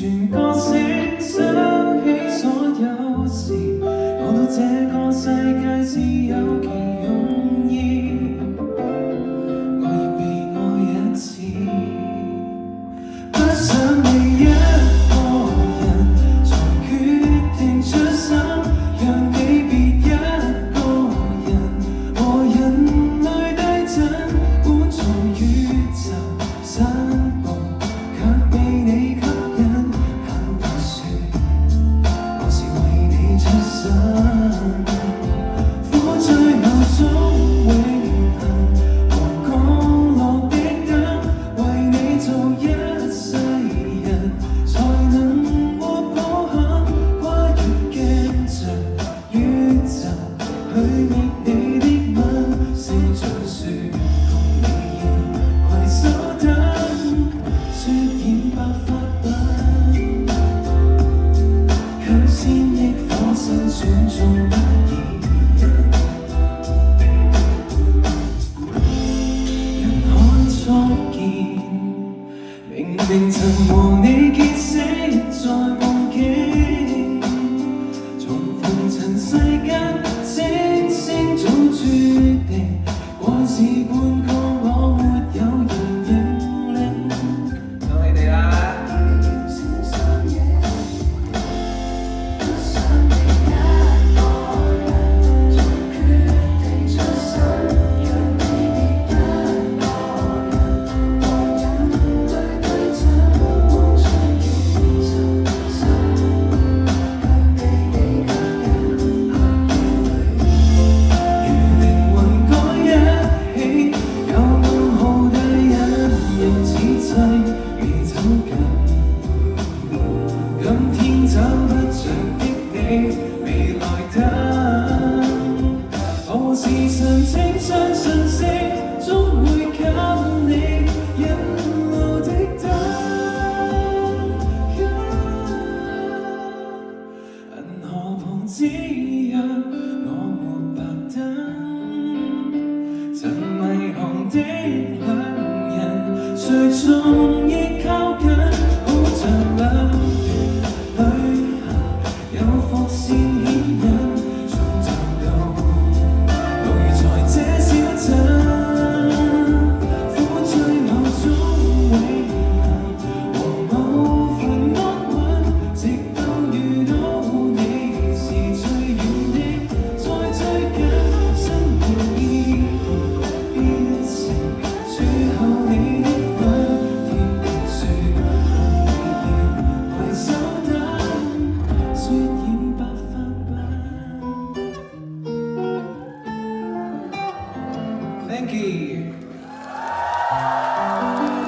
全覺醒，想起所有事，我到這個世界自有其用意，我亦被愛一次，不想你一個人才決定出生，讓你別一個人和人類對陣，本在宇宙散步，卻被你吸引，肯定說我是為你出生，火在腦中永恆和降落的燈，為你做一世人，才能沒保險，跨越鏡像宇宙，去覓你的吻，星象說共你仍攜手等，雪染白髮品，卻千億火星選中。